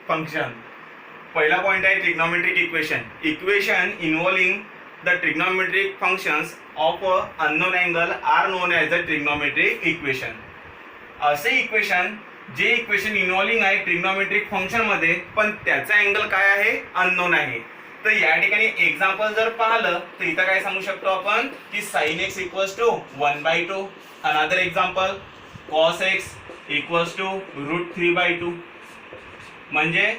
Function. पहिला point आहे trigonometric equation. Equation involving the trigonometric functions of a unknown angle are known as a trigonometric equation. असे equation जे equation involving आहे trigonometric function मध्ये पण त्याचा अँगल काय आहे अननोन आहे. तर या ठिकाणी एक्झाम्पल जर पाहिलं तर इथं काय सांगू शकतो आपण की sin x equals to 1/2. Another example cos x equals to √3/2. म्हणजे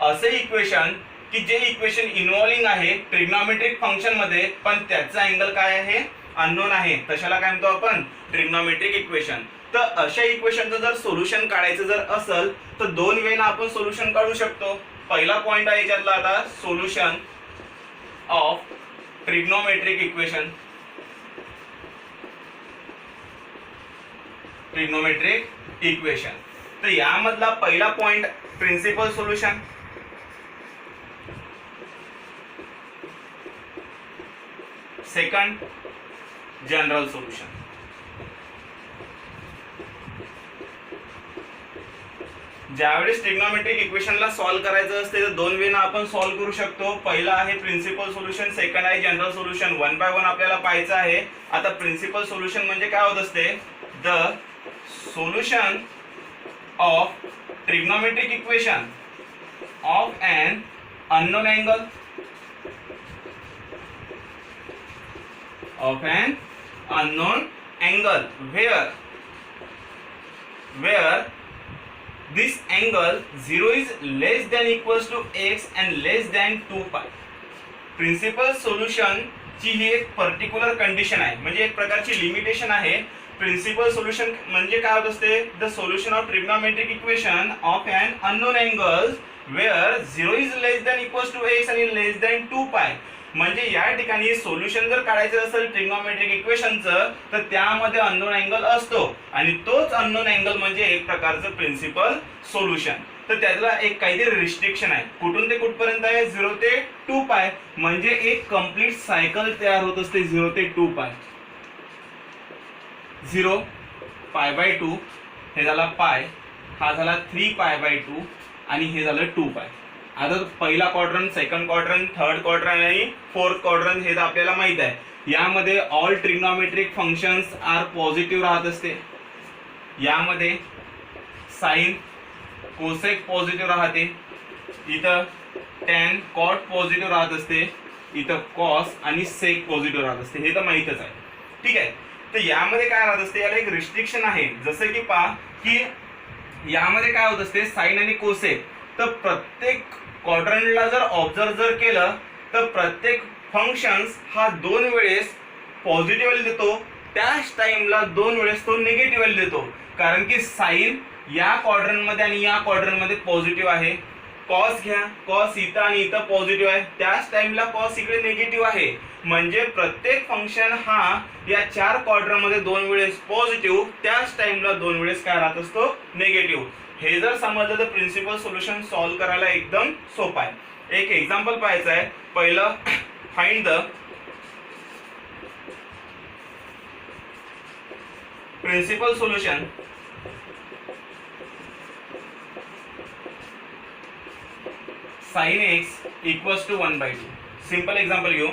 असे इक्वेशन की जे इक्वेशन इन्व्हॉल्विंग आहे ट्रिग्नोमेट्रिक फंक्शन मध्ये पण त्याचा अँगल काय आहे अननोन आहे, तशाला काय म्हणतो आपण ट्रिग्नोमेट्रिक इक्वेशन. तर अशा इक्वेशनचं जर सोल्युशन काढायचं जर असेल तर दोन वेळेला आपण सोल्युशन काढू शकतो. पहिला पॉइंट आहे याच्यातला आता solution of trigonometric equation. Trigonometric equation. तर यामधला पहिला point principal solution. Second general solution. ज्यावेळेस ट्रिग्नोमेट्रिक इक्वेशनला सॉल्व्ह करायचं असते तर दोन वेळेला आपण सॉल्व्ह करू शकतो. पहिला आहे प्रिन्सिपल सोल्युशन, सेकंड आहे जनरल सोल्युशन. 1 बाय 1 आपल्याला पाहायचं आहे. आता प्रिन्सिपल सोल्युशन म्हणजे काय होत असते the solution of trigonometric equation of an unknown angle of an unknown angle where this angle 0 is less than equals to x and less than 2 pi. Principal solution ची ही एक पर्टिक्युलर कंडिशन आहे, म्हणजे एक प्रकारची लिमिटेशन आहे. Principal solution म्हणजे काय होत असते the solution of trigonometric equation of an unknown angle where 0 is less than equals to x आणि लेस दॅन 2 पाय. म्हणजे या ठिकाणी सोल्युशन जर काढायचं असेल ट्रिग्नोमेट्रिक इक्वेशनचं तर त्यामध्ये अननोन अँगल असतो आणि तोच अननोन अँगल म्हणजे एक प्रकारचं प्रिन्सिपल सोल्युशन. तर त्याला एक काहीतरी रिस्ट्रिक्शन आहे. कुठून ते कुठपर्यंत आहे 0 ते 2 पाय. म्हणजे एक कंप्लीट सायकल तयार होत असते 0 ते 2 पाय. 0 π/2 हे झाला पाय, हा झाला 3 π/2 आणि हे झालं 2 पाय. आता पहिला quadrant, second quadrant, third quadrant आणि फोर्थ क्वाड्रंट हे तर आपल्याला माहित आहे. यामध्ये all trigonometric functions are positive राहत असते. यामध्ये साइन कोसेक पॉझिटिव्ह राहते, इथं टॅन कॉट पॉझिटिव्ह राहत असते, इथं कॉस आणि सेक पॉझिटिव्ह राहत असते. हे तर माहितच आहे. ठीक आहे. तर यामध्ये काय राहत असते याला एक रिस्ट्रिक्शन आहे. जसं की पहा की यामध्ये काय होत असते साइन आणि कोसेक. तर प्रत्येक क्वाड्रंटला जर ऑब्झर्व जर केलं तर प्रत्येक फंक्शन्स हा दोन वेळेस पॉझिटिव्ह व्हॅल्यू देतो, त्याच टाइमला दोन वेळेस तो निगेटिव्ह व्हॅल्यू देतो. कारण की साइन या क्वाड्रंट मध्ये आणि या क्वाड्रंट मध्ये पॉझिटिव्ह आहे. कॉस घ्या, कॉस इथं आणि इथं पॉझिटिव्ह आहे, त्याच टाइमला कॉस इकडे निगेटिव्ह आहे. म्हणजे प्रत्येक फंक्शन हा या चार क्वाड्रंट मध्ये दोन वेळेस पॉझिटिव्ह, त्याच टाइमला दोन वेळेस काय राहत असतो निगेटिव्ह. हे जर समजलं तर प्रिन्सिपल सोल्युशन सॉल्व्ह करायला एकदम सोपं आहे. एक एक्झाम्पल पाहायचं आहे. पहिलं find the principal solution sin x equals to 1/2. Simple example घेऊ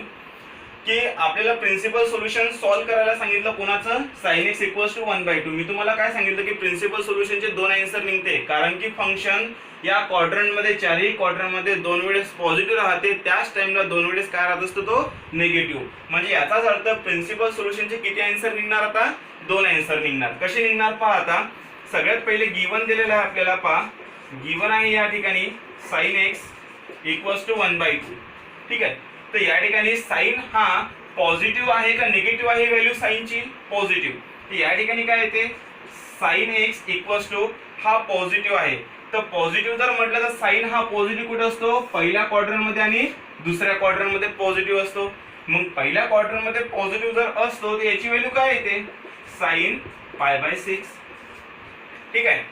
की आपल्याला प्रिन्सिपल सोल्युशन सॉल्व्ह करायला सांगितलं कोणाचं sin x इक्वल्स टू 1/2. मी तुम्हाला काय सांगितलं की प्रिन्सिपल सोल्युशनचे दोन आन्सर निघते, कारण की फंक्शन या क्वाड्रंट मध्ये चारही क्वाड्रंट मध्ये दोन वेळेस पॉझिटिव्ह राहते, त्याच टाइमला दोन वेळेस काय राहत असतो तो निगेटिव्ह. म्हणजे याचाच अर्थ प्रिन्सिपल सोल्युशनचे किती आन्सर निघणार आता दोन आन्सर निघणार. कसे निघणार पहा. आता सगळ्यात पहिले गिवन दिलेलं आहे आपल्याला. पहा गिवन आहे या ठिकाणी sin x इक्वल्स टू 1/2. ठीक आहे. तर या ठिकाणी साइन हा पॉझिटिव्ह आहे का निगेटिव्ह आहे व्हॅल्यू साइनची पॉझिटिव्ह. तर या ठिकाणी काय येते sin x इक्वल्स टू हा पॉझिटिव्ह आहे. तर पॉझिटिव्ह जर म्हटलं तर साइन हा पॉझिटिव्ह कुठे असतो पहिल्या क्वाड्रंट मध्ये आणि दुसऱ्या क्वाड्रंट मध्ये पॉझिटिव्ह असतो. मग पहिल्या क्वाड्रंट मध्ये पॉझिटिव्ह जर असतो तर याची व्हॅल्यू काय येते sin π/6. ठीक आहे.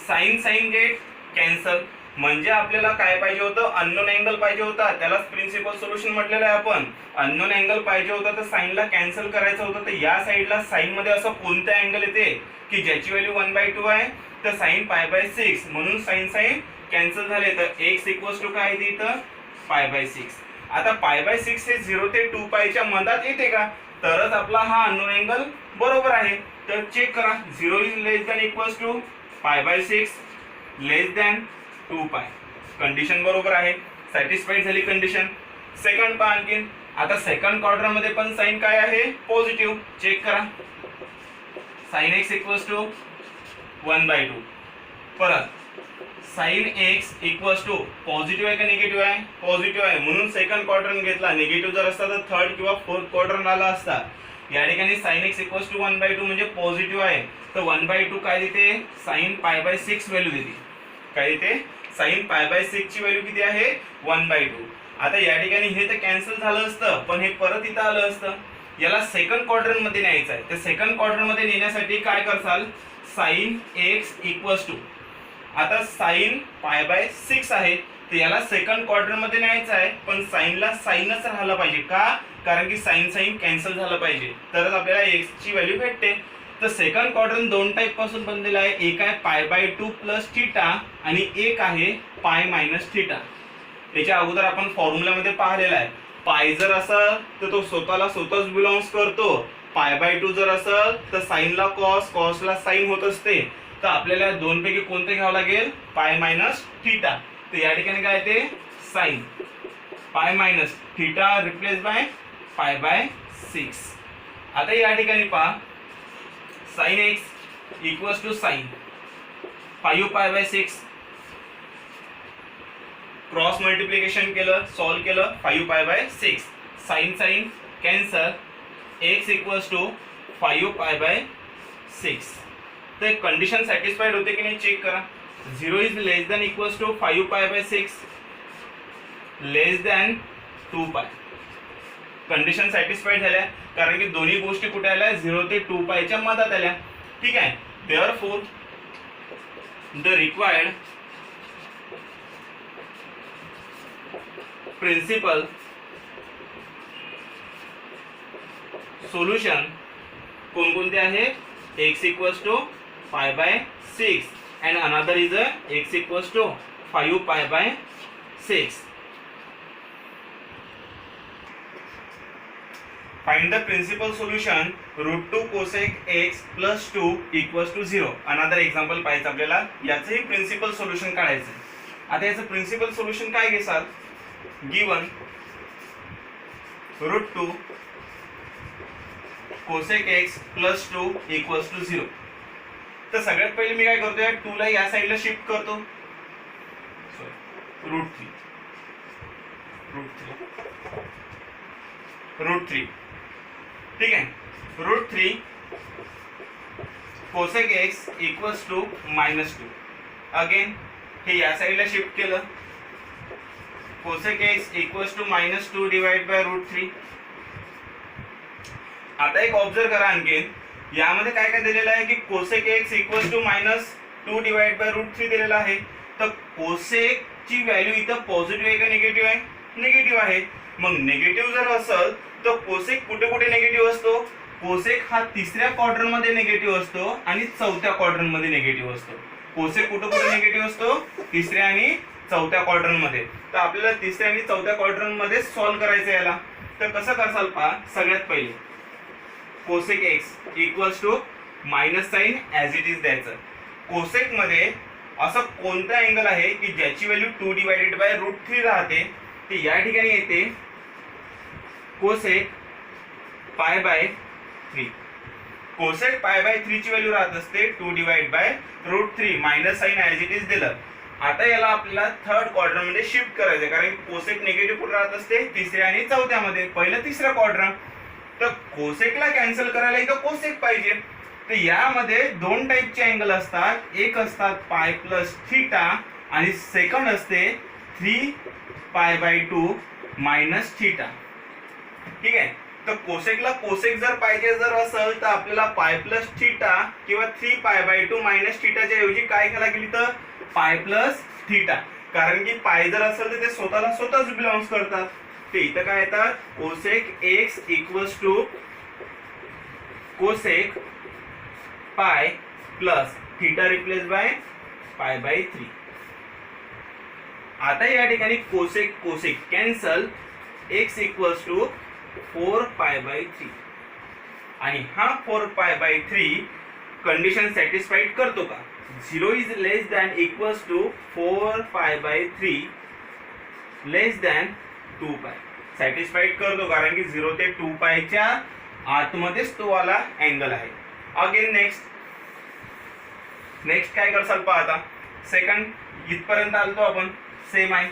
Sine sine get cancel. म्हणजे आपल्याला काय पाहिजे होतं अननोन अँगल पाहिजे होता, त्यालाच प्रिन्सिपल सोल्युशन म्हटलेलं आहे आपण. अननोन अँगल पाहिजे होता तर साइनला कॅन्सल करायचं होतं. तर या साइडला साइन मध्ये असं कोणता अँगल येते की ज्याची व्हॅल्यू 1/2 आहे तर sin π/6 म्हणून sin sin कॅन्सल झाले तर एक्स इक्वल्स टू काय येते इथं π/6. आता π/6 हे 0 ते 2π मधात येते का, तरच आपला हा अननोन अँगल बरोबर आहे. तर चेक करा, 0 is less than equals to π/6 less than 2π. Condition बरोबर आहे, सॅटिस्फाईड झाली कंडिशन. सेकंड पहा आणखी. आता सेकंड क्वाड्रंट मध्ये पण साइन काय आहे पॉझिटिव्ह. चेक करा, sin x इक्वल्स टू 1/2. परत sin x equals to positive आहे का निगेटिव्ह आहे, पॉझिटिव्ह आहे, म्हणून सेकंड क्वाड्रंट घेतला. निगेटिव्ह जर असता तर थर्ड किंवा फोर्थ क्वाड्रंट आला असता. या ठिकाणी sin x इक्वल्स टू 1/2 म्हणजे पॉझिटिव्ह आहे, तर 1/2 काय देते sin π/6 व्हॅल्यू देते. काय देते sin π/6 ची व्हॅल्यू किती आहे 1/2. आता या ठिकाणी हे तर कॅन्सल झालं असतं, पण हे परत इथं आलं असतं. याला सेकंड क्वाड्रंट मध्ये न्यायचं आहे. तर सेकंड क्वाड्रंट मध्ये नेण्यासाठी काय करसाल, sin x इक्वल्स टू, आता sin π/6 आहे, तर याला सेकंड क्वाड्रंट मध्ये न्यायचं आहे, पण साइनला साइनच राहायला पाहिजे. का, कारण की साइन कॅन्सल झालं पाहिजे, तरच आपल्याला x ची व्हॅल्यू भेटते. तर सेकंड क्वाड्रंट दोन टाइप पासून बनलेला आहे. एक आहे π/2 प्लस थीटा आणि एक आहे π-θ. याच्या अगोदर आपण फॉर्म्युलामध्ये पाहिलेला आहे. पाय जर असेल तर तो स्वतःच बिलॉंग्स करतो. π/2 जर असेल तर साइनला कॉस, कॉसला साइन होत असते. तर आपल्याला दोन पैकी कोणते घ्यावं लागेल, π-θ. तर या ठिकाणी काय ते साइन π-θ रिप्लेस बाय π/6. आता या ठिकाणी पहा, sin x equals to sine 5π/6. Cross multiplication केलं, सॉल्व केलं, 5π/6. Sine cancel, x equals to 5π/6. तर कंडिशन सॅटिस्फाईड होते की नाही चेक करा. 0 is less than equals to 5π/6 less than 2π. Condition satisfied झाल्या, कारण की दोन्ही गोष्टी कुठे आल्या 0 ते 2π च्या मधात आल्या. ठीक आहे. Therefore the required principal solution कोणकोणते आहे, x equals to π/6 and another is x equals to 5π/6. Find the principal solution √2 cosec x plus 2 equals to 0. Another example पाहायचं आपल्याला. याचंही प्रिन्सिपल सोल्युशन काढायचं. आता याचं प्रिन्सिपल सोल्युशन काय घेसाल, given √2 cosec x plus 2 equals to 0. तर सगळ्यात पहिले मी काय करतोय, 2 ला या साईडला शिफ्ट करतो. √3 ठीक आहे. √3 cosec x equals to -2. Again हे या साईडला शिफ्ट केलं. cosec x equals to -2 divide by √3. आता एक ऑब्झर्व करा आणखी, यामध्ये काय काय दिलेलं आहे की cosec x equals to -2 divide by √3 दिलेला आहे. तर cosec ची व्हॅल्यू इथं पॉझिटिव्ह आहे का निगेटिव्ह आहे, निगेटिव्ह आहे. मग निगेटिव्ह जर असेल तर cosec कुठे कुठे निगेटिव्ह असतो, cosec हा तिसऱ्या क्वाड्रंट मध्ये निगेटिव्ह असतो आणि चौथ्या क्वाड्रंट मध्ये निगेटिव्ह असतो. cosec कुठे कुठे निगेटिव्ह असतो, तिसऱ्या आणि चौथ्या क्वाड्रंट मध्ये. तर आपल्याला तिसऱ्या आणि चौथ्या क्वाड्रंट मध्ये सॉल्व्ह करायचं याला. तर कसं करसाल पहा, सगळ्यात पहिले cosec x equals to minus sine as it is द्यायचं. cosec मध्ये असं कोणता अँगल आहे की ज्याची व्हॅल्यू 2 डिवाइडेड बाय √3 राहते, ते या ठिकाणी येते cosec π/3. cosec π/3 ची व्हॅल्यू राहत असते 2 divide by √3 minus sine as it is दिलं. आता याला आपल्याला थर्ड क्वाड्रंट मध्ये शिफ्ट करायचं, कारण cosec निगेटिव्ह कुठे राहत असते, तिसऱ्या आणि चौथ्यामध्ये. पहिलं तिसरं क्वाड्रंट, तर cosecला कॅन्सल करायला इथं cosec पाहिजे. तर यामध्ये दोन टाइपचे अँगल असतात. एक असतात π+θ आणि सेकंड असते 3π/2 -θ. ठीक आहे. तर cosecला cosec जर पाहिजे जर असेल तर आपल्याला π+θ किंवा 3π/2 -θ च्या ऐवजी काय करायला लागेल, तर π+θ. कारण की पाय जर असेल तर ते स्वतःच बिलॉंग्स करतात. ते इथं काय येतात, cosec x equals to cosec π plus θ replace by π/3. आता या ठिकाणी cosec cosec cancel, x equals to 4π/3 आणि हा 4π/3 कंडिशन सॅटिस्फाईड करतो का? 0 is less than equals to 4π/3 less than 2π satisfied करतो, कारण की 0 ते 2π च्या आतमध्येच तो वाला अँगल आहे. अगेन नेक्स्ट काय करसाल पहा. आता सेकंड इथपर्यंत आलतो आपण, सेम आहे.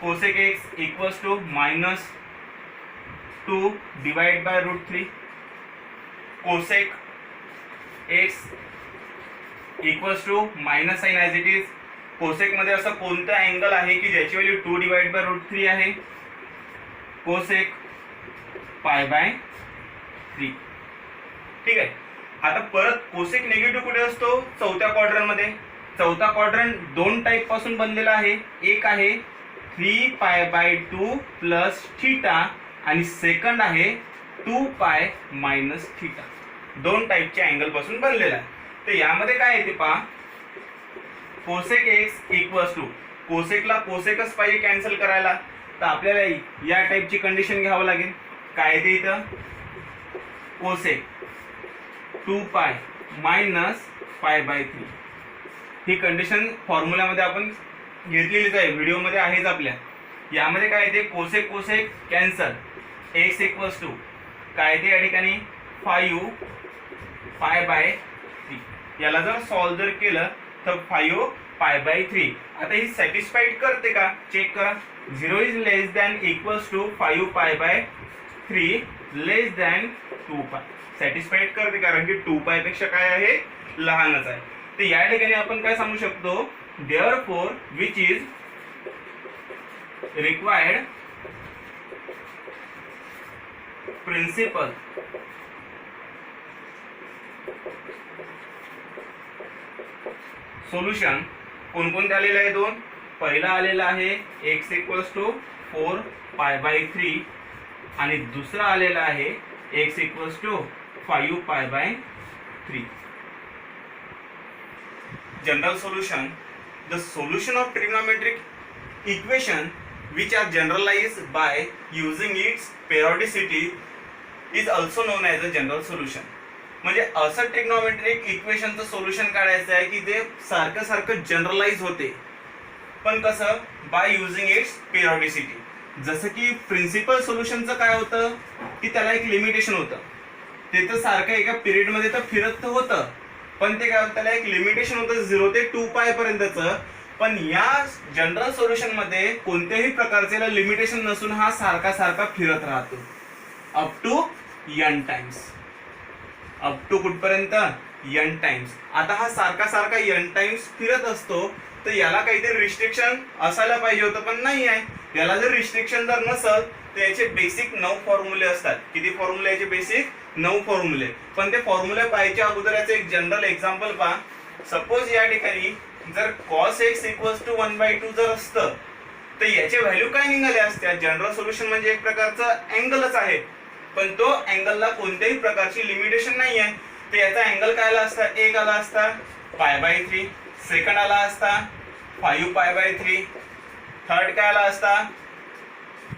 Cosec x equals to -2 divide by √3. Cosec x equals to minus sine as it is. Cosec मध्ये असं कोणतं अँगल आहे की ज्याची व्हॅल्यू 2 डिवाइड बाय √3 आहे? कोसेक π/3. ठीक आहे. आता परत कोसेक निगेटिव्ह कुठे असतो? चौथ्या क्वाड्रंट मध्ये. चौथा क्वाड्रंट दोन टाइप पासून बनलेला आहे. एक आहे 3π/2 प्लस थीटा आणि सेकंड आहे 2π मायनस थीटा. दोन टाइपच्या अँगल पासून बनलेला आहे. तर यामध्ये काय येते पहा. कोसेक एक्स इक्वल्स टू, कोसेकला कोसेकच पाहिजे कॅन्सल करायला, तर आपल्याला या टाइपची कंडिशन घ्यावं लागेल. काय येते इथं? Cosec 2π minus π/3. ही कंडिशन फॉर्म्युल्यामध्ये आपण घेतलेलीच आहे, व्हिडिओमध्ये आहेच आपल्या. यामध्ये काय येते? Cosec cosec cancel, x equals to काय येते या ठिकाणी 5π/3. याला जर सॉल्व जर केलं तर 5π/3. आता ही सॅटिस्फाईड करते का? चेक करा. 0 is less than equals to 5π/3 less than 2π satisfied करते, कारण की 2π पेक्षा काय आहे? लहानच आहे. तर या ठिकाणी आपण काय सांगू शकतो? Therefore which is required principal solution कोणकोणते आलेले आहे? दोन. पहिला आलेला आहे x इक्वल्स टू 4π/3 आणि दुसरा आलेला आहे x equals to 5π/3. General solution. The solution of trigonometric equation which are generalized by using its periodicity is also known as a general solution. म्हणजे असं ट्रिग्नोमेट्रिक इक्वेशनचं सोल्युशन काढायचं आहे की ते सारखं सारखं जनरलाइज होते, पण कसं? By using its periodicity. जसं की प्रिन्सिपल सोल्युशनचं काय होतं की त्याला एक लिमिटेशन होतं. ते तर सारखं एका पिरियड मध्ये तर फिरत होतं, पण ते काय, त्याला एक लिमिटेशन होतं 0 ते 2π पर्यंतचं. पण या जनरल सोल्युशन मध्ये कोणत्याही प्रकारचे लिमिटेशन नसून हा सारखा सारखा फिरत राहतो up to n times. Up to कुठपर्यंत? n times. आता हा सारखा सारखा n टाइम्स फिरत असतो, तर याला काहीतरी रिस्ट्रिक्शन असायला पाहिजे होतं, पण नाही आहे. याला जर रिस्ट्रिक्शन जर नसल तर याचे बेसिक 9 फॉर्म्युले असतात. किती फॉर्म्युले? याचे बेसिक 9 फॉर्म्युले. पण ते फॉर्म्युले पाहायच्या अगोदर याचं एक जनरल एक्झाम्पल पहा. सपोज या ठिकाणी जर cos x इक्वल्स टू 1/2 जर असतं तर याचे व्हॅल्यू काय निघाले असत्या? जनरल सोल्युशन म्हणजे एक प्रकारचा अँगलच आहे, पण तो अँगलला कोणत्याही प्रकारची लिमिटेशन नाही आहे. तर याचा अँगल काय आला असता? एक आला असता π/3, सेकंड आला असता 5π/3, थर्ड काय आला असता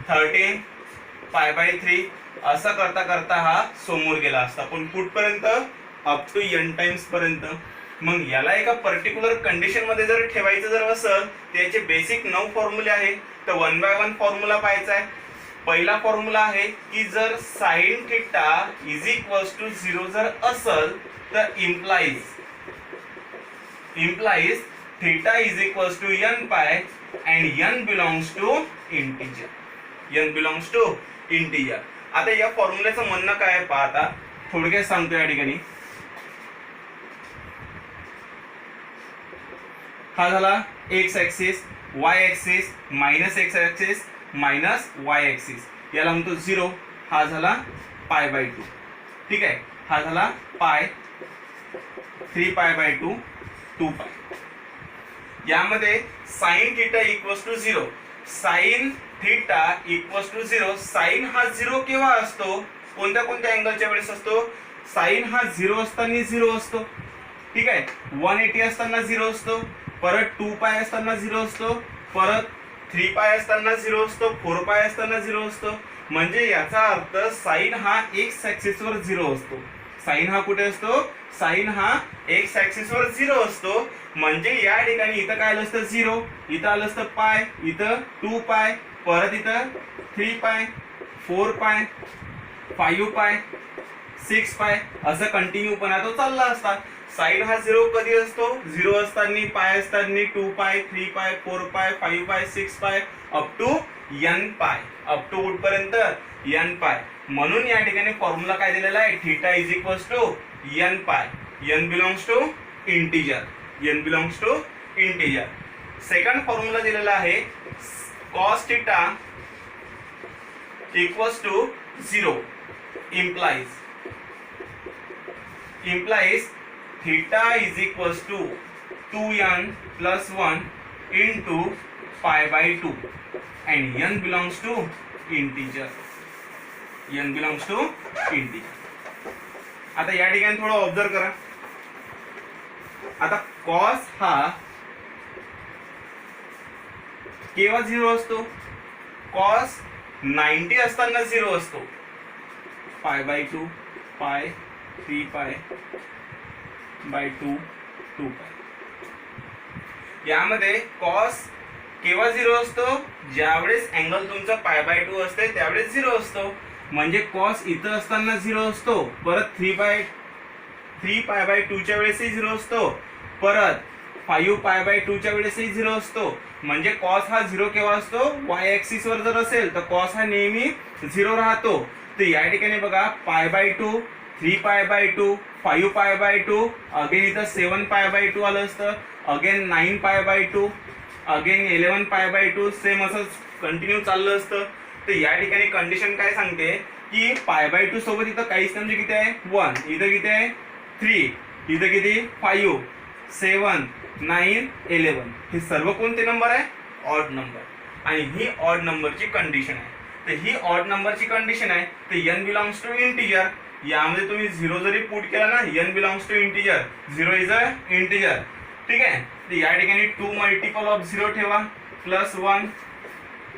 13π/3. असं करता करता हा समोर गेला असता, पण कुठपर्यंत? अप टू n टाइम्स पर्यंत. मग याला एका पर्टिक्युलर कंडिशन मध्ये जर ठेवायचं जर असेल तर याचे बेसिक 9 फॉर्म्युले आहेत. तर 1 बाय 1 फॉर्म्युला पाहायचा आहे. पहिला फॉर्म्युला आहे की जर sine theta is equals to 0 जर असेल तर implies theta is equals to nπ and n belongs to integer. n belongs to integer. आता या फॉर्म्युल्याचं म्हणणं काय आहे पहा. आता थोडक्यात सांगतो. या ठिकाणी हा झाला x axis, y axis, minus x axis, minus y axis. याला म्हणतो 0. हा झाला π/2. ठीक आहे. हा झाला पाय 3π/2 2π. यामध्ये sine theta equals to 0. Sine theta equals to 0. Sine हा 0 केव्हा असतो? कोणत्या कोणत्या अँगलच्या वेळेस असतो? साइन हा 0 असताना 0 असतो. ठीक आहे. 180 असताना 0 असतो, परत 2π असताना 0 असतो, परत 3 पाय असताना 0 असतो, 4 पाय असताना 0 असतो. म्हणजे याचा अर्थ साइन हा एक्स ऍक्सिस वर 0 असतो. साइन हा कुठे असतो? साइन हा एक्स ऍक्सिस वर 0 असतो. म्हणजे या ठिकाणी इथं काय आलं असतं 0, इथं आलं असतं पाय, इथं 2 पाय, परत इथं 3 पाय, 4 पाय, 5 पाय, 6 पाय, असं कंटिन्यू पण तो चालला असता. साइन हा 0 कधी असतो? 0 असताना, पाय असताना, 2 पाय, 3 पाय, 4 पाय, 5 पाय, 6 पाय, अप टू n पाय, अप टू कुठपर्यंत? n पाय. म्हणून या ठिकाणी फॉर्म्युला काय दिलेला आहे? Theta is equals to n pi. n belongs to integer, n belongs to integer. Second formula दिलेला आहे cos theta equals to 0 implies theta is equals to 2n plus 1 into pi by 2 and n belongs to integer. n belongs to integer. आता या ठिकाणी थोडं observe करा. आता cos हा केव्हा 0 असतो? cos 90 असताना 0 असतो. पाय बाय 2, पाय, 3 पाय बाय 2, 2 पाय. यामध्ये कॉस केव्हा 0 असतो? ज्यावेळेस अँगल तुमचा पाय बाय 2 असते त्यावेळेस 0 असतो. म्हणजे कॉस इथं असताना 0 असतो, परत 3 पाय बाय 2 च्या वेळेसही 0 असतो, परत 5 पाय बाय 2 च्या वेळेसही 0 असतो. म्हणजे कॉस हा 0 केव्हा असतो? वाय ऍक्सिस वर जर असेल तर कॉस हा नेहमी 0 राहतो. तर या ठिकाणी बघा पाय बाय 2, 3 पाय बाय 2, 5 पाय बाय 2, अगेन इथं 7 पाय बाय 2 आलं असतं, अगेन 9 पाय बाय 2, अगेन 11 पाय बाय 2, सेम असं कंटिन्यू चाललं असतं. तर या ठिकाणी कंडिशन काय सांगते की पाय बाय 2 सोबत इथं काहीच म्हणजे किती आहे? 1, इथं किती आहे? 3, इथं किती? 5, 7, 9, 11. हे सर्व कोणते नंबर आहे? Odd number. आणि ही ऑड नंबरची कंडिशन आहे. तर ही ऑड नंबरची कंडिशन आहे. तर n बिलॉंग्स टू इंटिजर. यामध्ये तुम्ही 0 जरी पुट केला ना, n belongs to integer, 0 is a integer. ठीक आहे. तर या ठिकाणी 2 मल्टिपल ऑफ 0 ठेवा, प्लस 1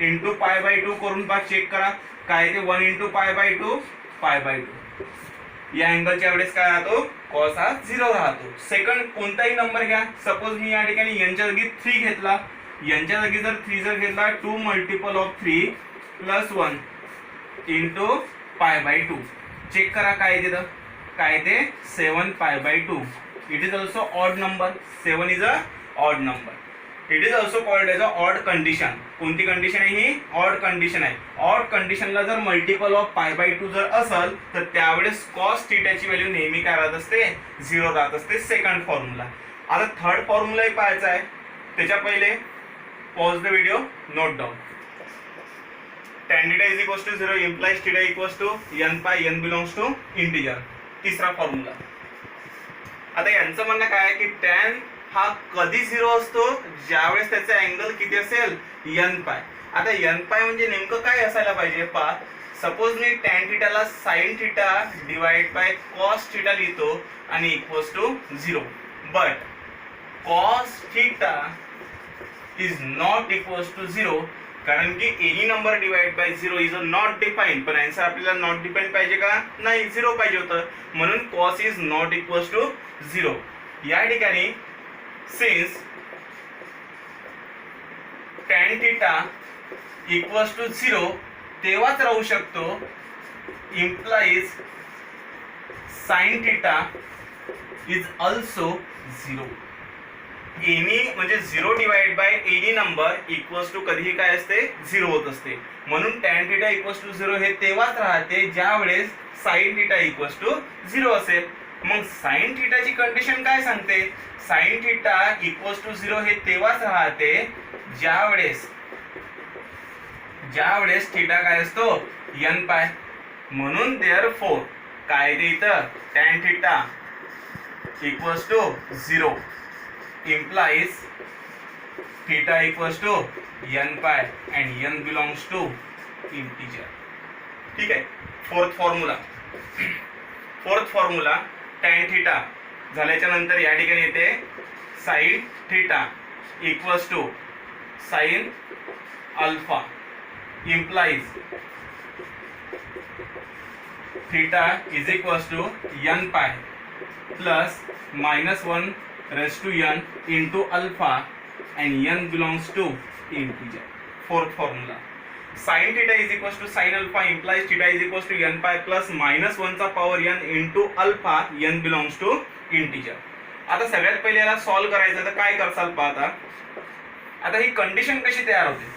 इंटू पाय बाय 2 करून पहा, चेक करा काय ते 1 इंटू पाय बाय 2, पाय बाय 2. या अँगलच्या वेळेस काय राहतो? कॉस हा 0 राहतो. सेकंड कोणताही नंबर घ्या. सपोज मी या ठिकाणी यांच्या जागी 3 घेतला, यांच्या जागी जर 3 जर घेतला, 2 multiple of 3 plus 1 into pi by 2. Check करा काय तिथं? काय ते 7 pi by 2. It is also odd number. 7 is a odd number. It is also called as a odd condition. कोणती कंडिशन आहे ही? ऑड कंडिशन आहे. ऑड कंडिशनला जर मल्टिपल ऑफ पाय बाय 2 जर असेल तर त्यावेळेस कॉस थीटाची व्हॅल्यू नेहमी काय राहत असते? 0 राहत असते. Second formula. आता थर्ड फॉर्म्युलाही पाहायचा आहे. त्याच्या पहिले pause the video, note down. tan theta is equals to 0 implies theta equals to n pi, n belongs to integer. तिसरा फॉर्म्युला. आता यांचं म्हणणं काय आहे की tan हा कधी 0 असतो? ज्यावेळेस त्याचा अँगल किती असेल? n पाय. आता n पाय म्हणजे नेमकं काय असायला पाहिजे? पहा, सपोज मी tan थीटाला sin theta divide by cos theta लिहितो आणि equals to 0. But cos theta is not equals to 0, कारण की any number divide by 0 is a not define. पण आन्सर आपल्याला नॉट डिफाईन पाहिजे का? नाही, 0 पाहिजे होतं. म्हणून cos is not equals to 0. या ठिकाणी since tan theta equals to 0 तेव्हाच राहू शकतो, implies sin theta is also 0. Any म्हणजे 0 divide by any number equals to कधीही काय असते? 0 होत असते. म्हणून tan थीटा इक्वल्स टू 0 हे तेव्हाच राहते ज्यावेळेस sin थीटा इक्वल्स टू 0 असेल. मग sin थीटाची कंडिशन काय सांगते? sin थीटा इक्वल्स टू 0 हे तेव्हाच राहते ज्यावेळेस थीटा काय असतो? n पाय. म्हणून देअरफॉर काय ते इथं tan theta equals to 0 implies theta equals to n pi and n belongs to integer. ठीक आहे. फोर्थ फॉर्म्युला tan थीटा झाल्याच्या नंतर या ठिकाणी येते sin theta equals to sine alpha implies theta is equals to n pi plus minus 1 raised to n into alpha and n belongs to integer. Fourth formula, sin theta is equals to sin alpha implies theta is equals to n pi plus minus 1 चा power n into alpha n belongs to integer. आता सगळ्यात पहिले याला solve करायचं तर काय करसाल पाहता. आता ही कंडिशन कशी तयार होते.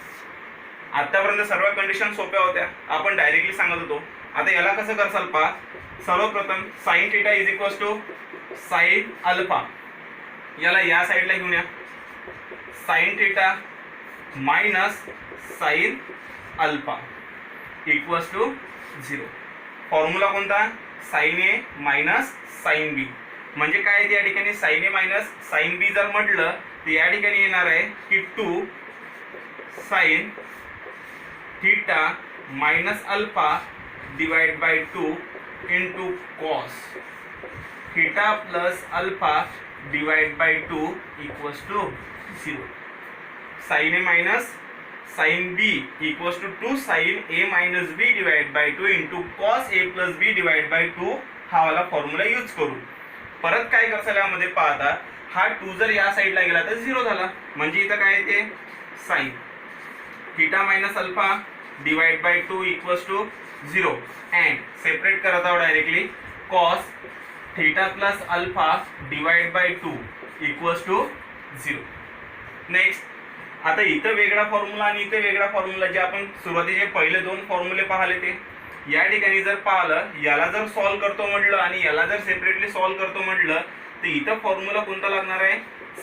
आतापर्यंत सर्व कंडिशन सोप्या होत्या, आपण डायरेक्टली सांगत होतो. आता याला कसं करसाल पहा. सर्वप्रथम sine theta is equals to sine alpha, याला या साईडला घेऊन या. Sine theta minus sine alpha equals to 0. Formula कोणता, sine A minus sine B. म्हणजे काय आहे या ठिकाणी, sine A minus sine B जर म्हटलं तर या ठिकाणी येणार आहे की 2 sine theta minus alpha divide by 2 into cos theta plus alpha divide by 2 equals to 0. Sine A minus sine B equals to 2 sine A minus B divide by 2 into cos A plus B divide by 2 हा वाला formula use करू. परत काय करसाल यामध्ये पाहता, हा 2 जर या साईडला गेला तर 0 झाला. म्हणजे इथं काय येते, sine theta minus alpha divide by 2 equals to 0 and separate करत आहोत directly cos theta plus alpha divide by 2 equals to 0. Next, आता इथं वेगळा फॉर्म्युला आणि इथं वेगळा फॉर्म्युला, जे आपण सुरुवातीचे पहिले दोन फॉर्म्युले पाहिले ते या ठिकाणी जर पाहिलं, याला जर सॉल्व करतो म्हटलं आणि याला जर सेपरेटली सॉल्व करतो म्हटलं तर इथं फॉर्म्युला कोणता लागणार आहे,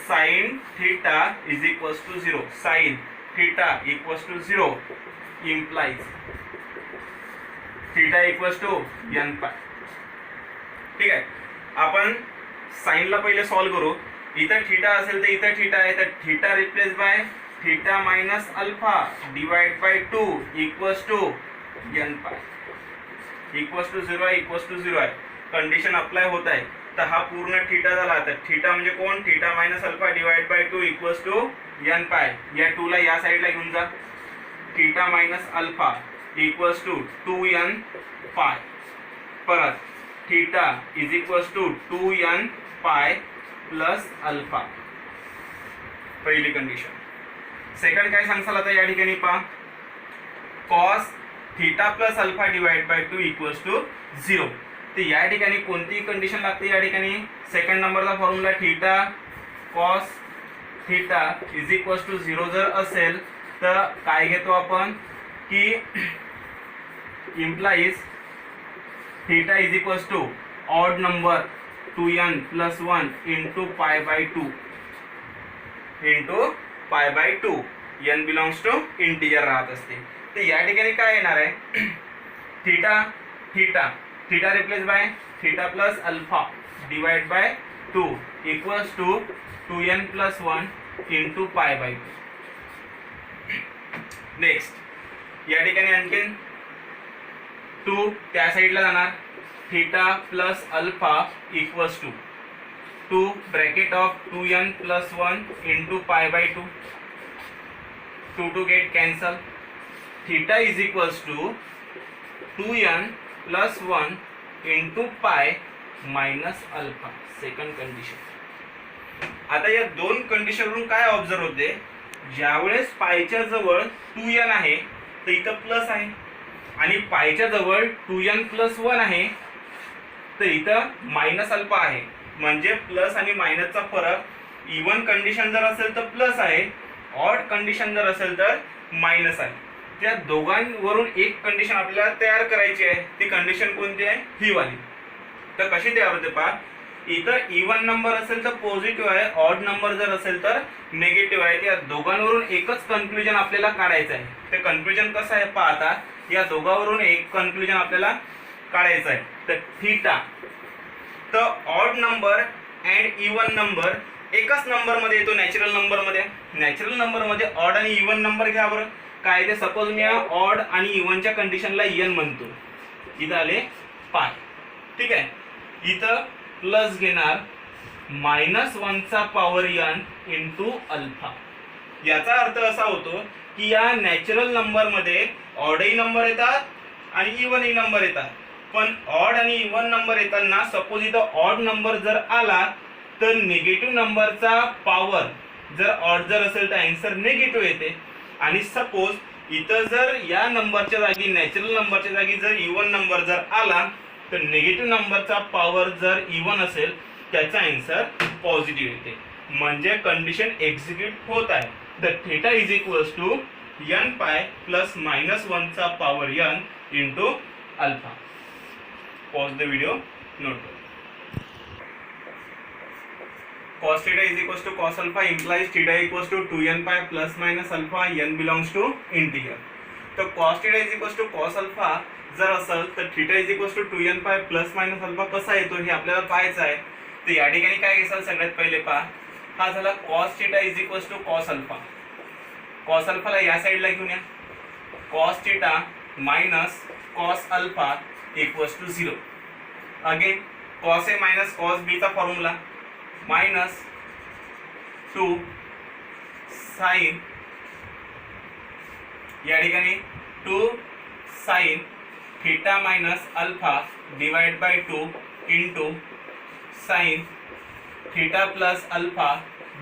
sine theta is equals to 0. Sine theta equals to 0 implies theta equals to n pi. ठीक आहे, आपण साइनला पहिले सॉल्व करू. इथं थीटा असेल तर इथं थीटा आहे, तर theta replace by theta minus alpha divide by 2 equals to n pi equals to 0 equals to 0 आहे. कंडिशन अप्लाय होत आहे, तर हा पूर्ण थीटा झाला. तर थीटा म्हणजे कोण, theta minus alpha divide by 2 equals to n pi. या 2 ला या साईडला घेऊन जा. Theta minus alpha equals to 2n pi. परत theta is equals to 2n pi plus alpha. पहिली कंडिशन. सेकंड काय सांगसाल आता या ठिकाणी पहा, cos theta plus alpha divide by 2 equals to 0. तर या ठिकाणी कोणती कंडिशन लागते, या ठिकाणी सेकंड नंबरचा formula theta cos theta is equals to 0 जर असेल तर काय घेतो आपण की implies theta is equals to odd number 2n plus 1 into pi by 2 into pi by 2. n belongs to integer राहत असते. तर या ठिकाणी काय येणार आहे, theta theta theta replace by theta plus alpha divide by 2 equals to 2n plus 1 into pi by 2. Next, या ठिकाणी आणखीन 2 त्या साईडला जाणार. Theta plus alpha equals to 2 bracket of 2n plus 1 into pi by 2. 2 get cancel. Theta is equals to 2n plus 1 into pi minus alpha. Second condition. आता या दोन कंडिशनवरून काय ऑब्झर्व होते, ज्यावेळेस पायच्या जवळ 2n आहे तर इथं प्लस आहे आणि पायच्या जवळ 2n प्लस 1 आहे तर इथं मायनस अल्फा आहे. म्हणजे प्लस आणि मायनसचा फरक इवन कंडिशन जर असेल तर प्लस आहे, ऑड कंडिशन जर असेल तर मायनस आहे. त्या दोघांवरून एक कंडिशन आपल्याला तयार करायची आहे. ती कंडिशन कोणती आहे, ही वाली. तर कशी तयार होते पहा, इथं इवन नंबर असेल तर पॉझिटिव्ह आहे, ऑड नंबर जर असेल तर निगेटिव्ह आहे. त्या दोघांवरून एकच कन्क्लुजन आपल्याला काढायचं आहे. ते कन्क्लुजन कसं आहे पहा, आता या दोघांवरून एक कन्क्लुजन आपल्याला काढायचं आहे. तर थीटा, तर odd number and even number एकच नंबर मध्ये येतो, नॅचरल नंबर मध्ये. नॅचरल नंबर मध्ये ऑड आणि इवन नंबर घ्या बरं. काय ते, सपोज मी ऑड आणि इवनच्या कंडिशनला n म्हणतो, इथं आले पाय. ठीक आहे, इथं प्लस घेणार -1 चा पॉवर n इंटू अल्फा. याचा अर्थ असा होतो की या नॅचरल नंबरमध्ये ऑडही नंबर येतात आणि इव्हनही नंबर येतात, पण ऑड आणि इव्हन नंबर येताना सपोज इथं ऑड नंबर जर आला तर निगेटिव्ह नंबरचा पॉवर जर ऑड जर असेल तर आन्सर निगेटिव्ह येते, आणि सपोज इथं जर या नंबरच्या जागी नॅचरल नंबरच्या जागी जर इव्हन नंबर जर आला तर निगेटिव्ह नंबरचा पॉवर जर इव्हन असेल त्याचा आन्सर पॉझिटिव्ह येते, म्हणजे कंडिशन एक्झिक्यूट होत आहे. The theta is equals to n pi plus -1 चा power n into alpha. Pause the video, note करा. cos theta is equals to cos alpha implies theta equals to 2n pi plus minus alpha n belongs to integer. तर cos theta is equals to cos alpha जर असेल तर theta is equals to 2n pi plus minus alpha कसा येतो हे आपल्याला पाहायचं आहे. तर या ठिकाणी काय घेसाल सगळ्यात पहिले पहा, हा झाला cos theta is equals to cos alpha. cos alpha ला या साइडला घेऊन या, cos theta minus cos alpha equals to 0. Again cos a minus cos b चा फॉर्म्युला minus 2 sin, या ठिकाणी 2 sin theta minus alpha divided by 2 into sin theta plus alpha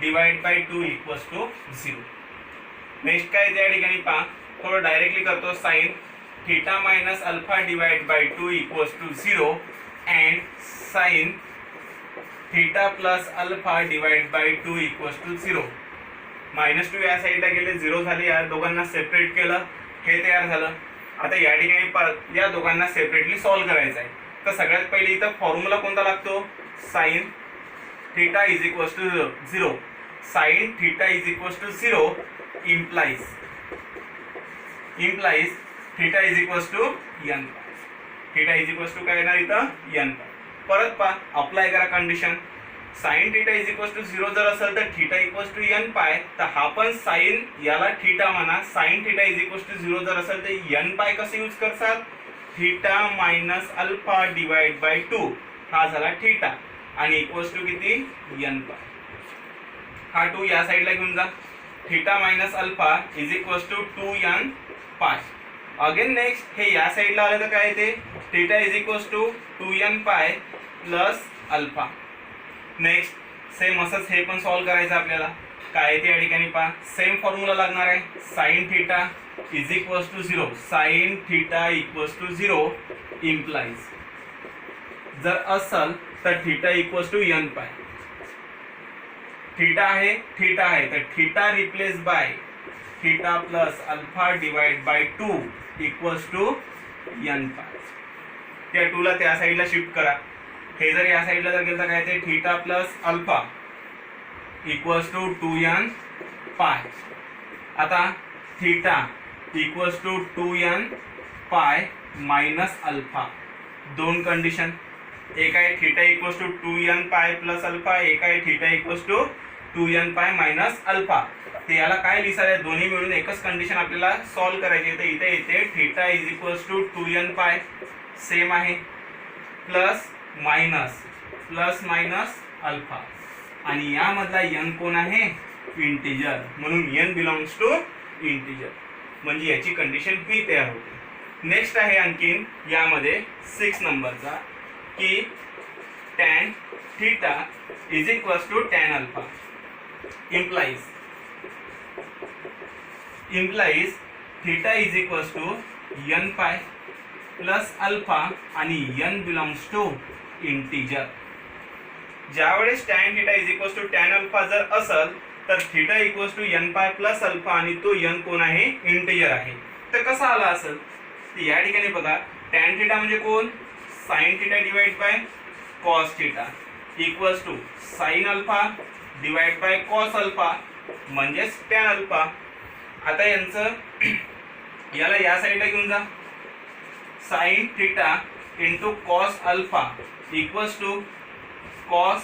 divided by 2 equals to 0. Next काय त्या ठिकाणी पहा, थोडं directly करतो, sin theta minus alpha divided by 2 equals to 0 and sin theta plus alpha divide by 2 equals to 0. -2 या साईडला गेले, 0 झाले, या दोघांना सेपरेट केलं, हे तयार झालं. आता या ठिकाणी या दोघांना सेपरेटली सॉल्व्ह करायचं आहे. तर सगळ्यात पहिले इथं फॉर्म्युला कोणता लागतो, sine theta is equals to 0. Sine theta is equals to 0 implies theta is equals to n. Theta is equals to काय येणार इथं n. परत पहा, अप्लाय करा condition. Sine theta is equals to 0 जर असेल तर थीटा इक्वल्स टू n पाय, तर हा पण साइन याला थीटा म्हणा. Sine theta is equals to 0 जर असेल तर n पाय कसं यूज करतात, theta minus alpha divide by 2, हा झाला थीटा आणि इक्वल्स टू किती n पाय. हा 2 या साइडला घेऊन जा, theta minus alpha is equals to 2n pi. Again next हे या साइडला आलं तर काय येते, theta is equals to 2n pi plus alpha. Next same असंच हे पण सॉल्व्ह करायचं आपल्याला. काय ते या ठिकाणी पहा, सेम फॉर्म्युला लागणार आहे. Sine theta is equals to 0, sine theta equals to 0 implies जर असल तर theta equals to n pi. Theta आहे तर theta replace by theta plus alpha divide by 2 equals to n pi. त्या 2 ला त्या साईडला शिफ्ट करा. हे जर या साईडला जर गेलं तर काय ते theta plus alpha equals to 2n pi. आता थीटा इक्वल्स टू 2n पाय मायनस अल्फा. दोन कंडिशन, एक आहे theta equals to 2n pi plus alpha, एक आहे थीटा इक्वल्स टू 2n पाय मायनस अल्फा. ते याला काय लिहिसाल, दोन्ही मिळून एकच कंडिशन आपल्याला सॉल्व्ह करायची आहे. तर इथे येते theta is equals to 2n पाय सेम आहे प्लस मायनस अल्फा, आणि यामधला n कोण आहे, इंटिजर, म्हणून n बिलॉंग्स टू इंटिजर, म्हणजे याची कंडिशन ही तयार होते. नेक्स्ट आहे आणखीन यामध्ये 6 नंबरचा की tan theta is equals to tan alpha implies theta is equals to n pi plus alpha आणि n बिलॉंग्स टू इंटिजर. ज्यावेळेस tan theta is equals to tan alpha जर असेल तर theta equals to n pi plus alpha आणि तो n कोण आहे, integer आहे. तर कसा आला असेल, या ठिकाणी बघा tan थीटा म्हणजे कोण, sine theta divide by cos theta equals to sine alpha divide by cos alpha म्हणजेच tan अल्फा. आता यांचं याला या साईडला घेऊन जा, sine theta into cos alpha equals to cos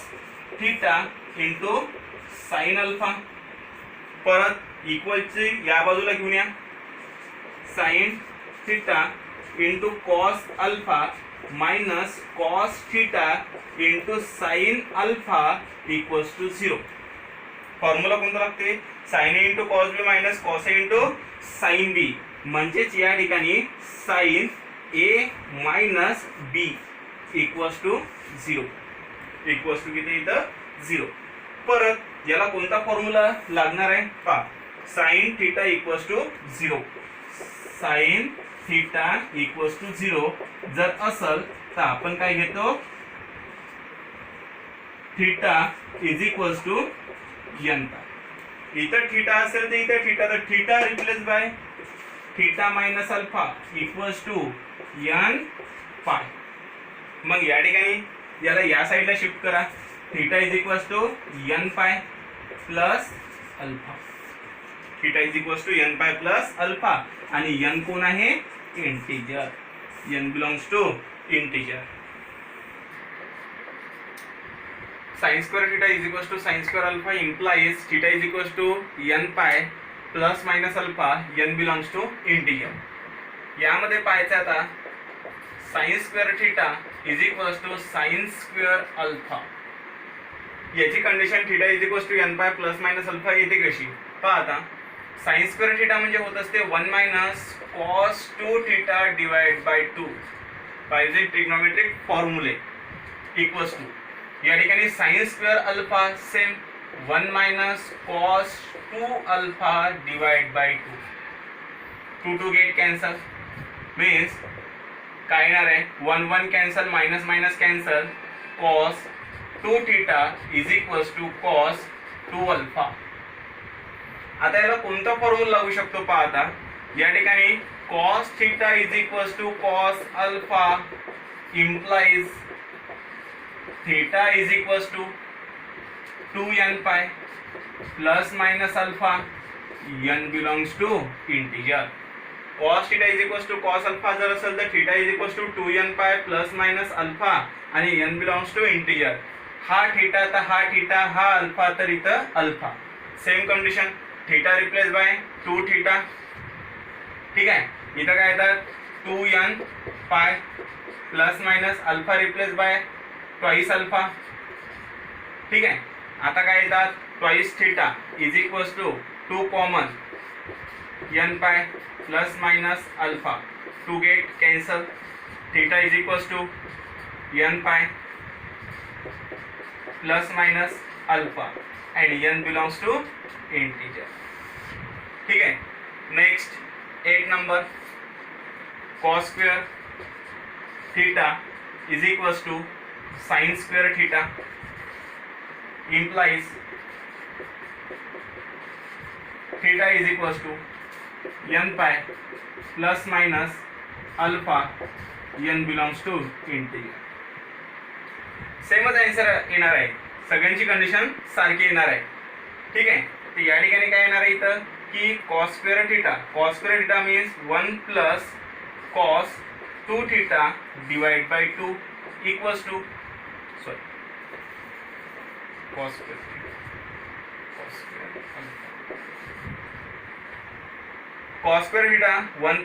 theta into sine alpha. परत इक्वलची या बाजूला घेऊन या, sine theta into cos alpha minus cos theta into sine alpha equals to 0. Formula कोणता लागते, sine A into cos B minus cos A into sine B. म्हणजेच या ठिकाणी sine A minus B equals to 0. Equals to किती इथं 0. परत याला कोणता फॉर्म्युला लागणार आहे पहा, sine theta equals to 0. Sine theta equals to 0 जर असेल तर आपण काय घेतो, theta is equals to n pi. इथं थिटा असेल तर इथं थिटा, तर theta replace by theta minus alpha equals to n pi. मग या ठिकाणी याला या साईडला शिफ्ट करा, theta is equals to n pi plus alpha. Theta is equals to n pi plus alpha आणि n कोण आहे, integer. n belongs to integer. Sine square theta is equals to sine square alpha implies theta is equals to n pi plus minus alpha, n belongs to integer. यामध्ये पाहायचं आता sine square theta is equals to sine square alpha. याची condition theta is equals to n pi plus minus alpha येते कशी पहा. आता sine square theta म्हणजे होत असते 1 minus cos 2 theta divide by 2 पाहिजे ट्रिग्नोमेट्रिक फॉर्म्युले इक्वल्स टू. या ठिकाणी sine square alpha same 1 minus cos 2 alpha divide by 2. 2 get cancel means काय येणार आहे, 1 1 cancel, minus minus cancel, cos 2 theta is equals to cos 2 alpha. आता याला कोणता फॉर्म्युला लागू शकतो पहा. आता या ठिकाणी cos theta is equals to cos alpha implies theta is equals to 2n pi plus minus alpha, n belongs to integer. Cos theta is equals to cos alpha जर असेल तर theta is equals to 2n pi plus minus alpha आणि n belongs to integer. हा theta तर हा theta, हा alpha तर इथं alpha. Same condition, theta replace by 2 theta. ठीक आहे, इथं काय येतात 2n pi plus minus alpha replace by twice alpha. ठीक आहे, आता काय येतात twice theta is equals to 2 common n pi plus minus alpha, 2 get cancel, theta is equals to n pi plus minus alpha and n belongs to integer. ठीक है, next 8 number, cos square theta is equals to sin square theta implies theta is equals to n pi plus minus alpha, n belongs to integer. सेमच answer येणार आहे, सगळ्यांची condition सारखी येणार आहे. ठीक आहे, तर या ठिकाणी काय येणार आहे इथं की cos square theta means 1 plus cos 2 theta divided by 2 equals to cos square theta 1